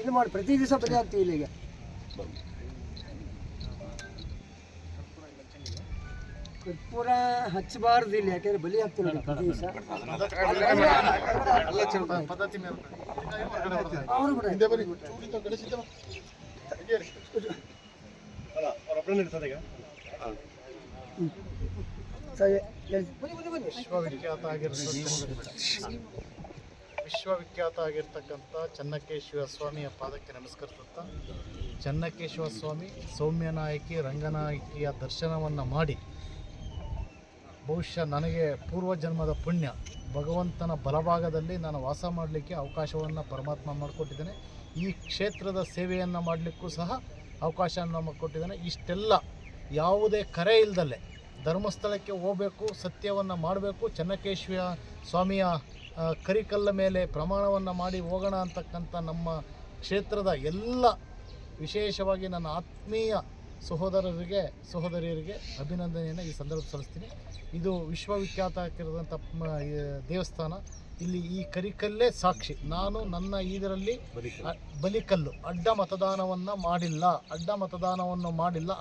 ಇದು ಮಾಡಿ ಪ್ರತಿ ದಿವಸ ಬಲಿ ಆಗ್ತೀವಿ ಇಲ್ಲಿಗೆ. ಕರ್ಪೂರ ಹಚ್ಚಬಾರ್ದು ಇಲ್ಲಿ, ಯಾಕೆಂದ್ರೆ ಬಲಿ ಆಗ್ತೀವಿ ಪ್ರತಿ ದಿವಸ. ವಿಶ್ವವಿಖ್ಯಾತ ಆಗಿರ್ತಕ್ಕಂಥ ಚೆನ್ನಕೇಶವ ಸ್ವಾಮಿಯ ಪಾದಕ್ಕೆ ನಮಸ್ಕರಿಸುತ್ತಾ, ಚೆನ್ನಕೇಶವ ಸ್ವಾಮಿ ಸೌಮ್ಯನಾಯಕಿ ರಂಗನಾಯಕಿಯ ದರ್ಶನವನ್ನು ಮಾಡಿ ಬಹುಶಃ ನನಗೆ ಪೂರ್ವಜನ್ಮದ ಪುಣ್ಯ, ಭಗವಂತನ ಬಲಭಾಗದಲ್ಲಿ ನಾನು ವಾಸ ಮಾಡಲಿಕ್ಕೆ ಅವಕಾಶವನ್ನು ಪರಮಾತ್ಮ ಮಾಡಿಕೊಟ್ಟಿದ್ದೇನೆ. ಈ ಕ್ಷೇತ್ರದ ಸೇವೆಯನ್ನು ಮಾಡಲಿಕ್ಕೂ ಸಹ ಅವಕಾಶವನ್ನು ಮಾಡಿಕೊಟ್ಟಿದ್ದೇನೆ. ಇಷ್ಟೆಲ್ಲ ಯಾವುದೇ ಕರೆ ಇಲ್ಲದಲ್ಲೇ ಧರ್ಮಸ್ಥಳಕ್ಕೆ ಹೋಗಬೇಕು, ಸತ್ಯವನ್ನು ಮಾಡಬೇಕು, ಚೆನ್ನಕೇಶವ ಸ್ವಾಮಿಯ ಕರಿಕಲ್ಲ ಮೇಲೆ ಪ್ರಮಾಣವನ್ನು ಮಾಡಿ ಹೋಗೋಣ ಅಂತಕ್ಕಂಥ ನಮ್ಮ ಕ್ಷೇತ್ರದ ಎಲ್ಲ, ವಿಶೇಷವಾಗಿ ನನ್ನ ಆತ್ಮೀಯ ಸಹೋದರಿಯರಿಗೆ ಅಭಿನಂದನೆಯನ್ನು ಈ ಸಂದರ್ಭ ಸಲ್ಲಿಸ್ತೀನಿ. ಇದು ವಿಶ್ವವಿಖ್ಯಾತ ಆಗಿರೋದಂಥ ದೇವಸ್ಥಾನ. ಇಲ್ಲಿ ಈ ಕರಿಕಲ್ಲೇ ಸಾಕ್ಷಿ. ನಾನು ನನ್ನ ಇದರಲ್ಲಿ ಬಲಿಕಲ್ಲು ಅಡ್ಡ ಮತದಾನವನ್ನು ಮಾಡಿಲ್ಲ,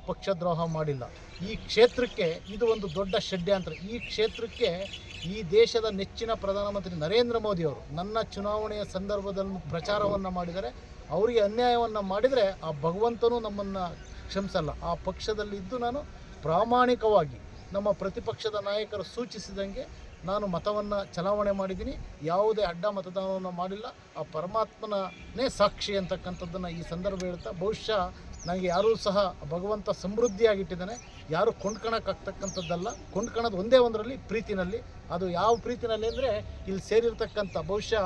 ಪಕ್ಷದ್ರೋಹ ಮಾಡಿಲ್ಲ. ಈ ಕ್ಷೇತ್ರಕ್ಕೆ ಇದು ಒಂದು ದೊಡ್ಡ ಷಡ್ಯಂತ್ರ. ಈ ಕ್ಷೇತ್ರಕ್ಕೆ ಈ ದೇಶದ ನೆಚ್ಚಿನ ಪ್ರಧಾನಮಂತ್ರಿ ನರೇಂದ್ರ ಮೋದಿಯವರು ನನ್ನ ಚುನಾವಣೆಯ ಸಂದರ್ಭದಲ್ಲಿ ಪ್ರಚಾರವನ್ನು ಮಾಡಿದರೆ, ಅವರಿಗೆ ಅನ್ಯಾಯವನ್ನು ಮಾಡಿದರೆ ಆ ಭಗವಂತನೂ ನಮ್ಮನ್ನು ಕ್ಷಮಿಸಲ್ಲ. ಆ ಪಕ್ಷದಲ್ಲಿ ಇದ್ದು ನಾನು ಪ್ರಾಮಾಣಿಕವಾಗಿ ನಮ್ಮ ಪ್ರತಿಪಕ್ಷದ ನಾಯಕರು ಸೂಚಿಸಿದಂಗೆ ನಾನು ಮತವನ್ನು ಚಲಾವಣೆ ಮಾಡಿದ್ದೀನಿ. ಯಾವುದೇ ಅಡ್ಡ ಮತದಾನವನ್ನು ಮಾಡಿಲ್ಲ. ಆ ಪರಮಾತ್ಮನೇ ಸಾಕ್ಷಿ ಅಂತಕ್ಕಂಥದ್ದನ್ನು ಈ ಸಂದರ್ಭ ಹೇಳ್ತಾ, ಬಹುಶಃ ನನಗೆ ಯಾರೂ ಸಹ ಭಗವಂತ ಸಮೃದ್ಧಿಯಾಗಿಟ್ಟಿದ್ದಾನೆ. ಯಾರು ಕೊಂಡ್ಕೊಳಕ್ಕಾಗ್ತಕ್ಕಂಥದ್ದಲ್ಲ. ಕೊಂಡ್ಕೊಳೋದು ಒಂದೇ ಒಂದರಲ್ಲಿ, ಪ್ರೀತಿನಲ್ಲಿ. ಅದು ಯಾವ ಪ್ರೀತಿನಲ್ಲಿ ಅಂದರೆ, ಇಲ್ಲಿ ಸೇರಿರ್ತಕ್ಕಂಥ ಬಹುಶಃ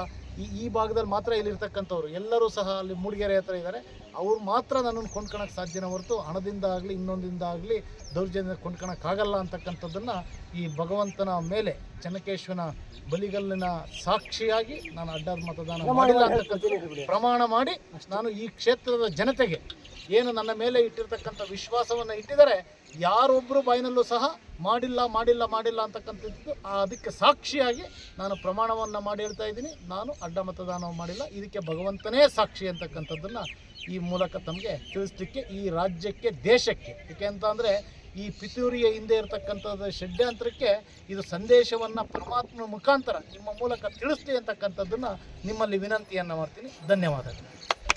ಈ ಭಾಗದಲ್ಲಿ ಮಾತ್ರ ಇಲ್ಲಿರ್ತಕ್ಕಂಥವ್ರು ಎಲ್ಲರೂ ಸಹ ಅಲ್ಲಿ ಮೂಡಿಗೆರೆ ಹತ್ರ ಇದ್ದಾರೆ. ಅವ್ರು ಮಾತ್ರ ನನ್ನನ್ನು ಕೊಂಡ್ಕೊಳಕ್ಕೆ ಸಾಧ್ಯನೇ ಹೊರತು ಹಣದಿಂದ ಆಗಲಿ ಇನ್ನೊಂದಿಂದ ಆಗಲಿ ದೌರ್ಜನ್ಯ ಕೊಂಡ್ಕೊಳಕ್ಕಾಗಲ್ಲ ಅಂತಕ್ಕಂಥದ್ದನ್ನು ಈ ಭಗವಂತನ ಮೇಲೆ, ಚೆನ್ನಕೇಶವನ ಬಲಿಗಲ್ಲಿನ ಸಾಕ್ಷಿಯಾಗಿ ನಾನು ಅಡ್ಡ ಮತದಾನ ಮಾಡಿಲ್ಲ ಅಂತಕ್ಕಂಥ ಪ್ರಮಾಣ ಮಾಡಿ ನಾನು ಈ ಕ್ಷೇತ್ರದ ಜನತೆಗೆ ಏನು ನನ್ನ ಮೇಲೆ ಇಟ್ಟಿರ್ತಕ್ಕಂಥ ವಿಶ್ವಾಸವನ್ನು ಇಟ್ಟಿದ್ದಾರೆ, ಯಾರೊಬ್ಬರು ಬಾಯಿನಲ್ಲೂ ಸಹ ಮಾಡಿಲ್ಲ ಅಂತಕ್ಕಂಥದ್ದು ಅದಕ್ಕೆ ಸಾಕ್ಷಿಯಾಗಿ ನಾನು ಪ್ರಮಾಣವನ್ನು ಮಾಡಿ ಹೇಳ್ತಾ ಇದ್ದೀನಿ. ನಾನು ಅಡ್ಡ ಮತದಾನ ಮಾಡಿಲ್ಲ, ಇದಕ್ಕೆ ಭಗವಂತನೇ ಸಾಕ್ಷಿ ಅಂತಕ್ಕಂಥದ್ದನ್ನು ಈ ಮೂಲಕ ತಮಗೆ ತಿಳಿಸ್ಲಿಕ್ಕೆ, ಈ ರಾಜ್ಯಕ್ಕೆ, ದೇಶಕ್ಕೆ, ಏಕೆ ಅಂತ ಅಂದರೆ ಈ ಪಿತೂರಿಯ ಹಿಂದೆ ಇರತಕ್ಕಂಥದ್ದು ಷಡ್ಯಂತ್ರಕ್ಕೆ ಇದು ಸಂದೇಶವನ್ನು ಪರಮಾತ್ಮನ ಮುಖಾಂತರ ನಿಮ್ಮ ಮೂಲಕ ತಿಳಿಸ್ಲಿ ಅಂತಕ್ಕಂಥದ್ದನ್ನು ನಿಮ್ಮಲ್ಲಿ ವಿನಂತಿಯನ್ನು ಮಾಡ್ತೀನಿ. ಧನ್ಯವಾದಗಳು.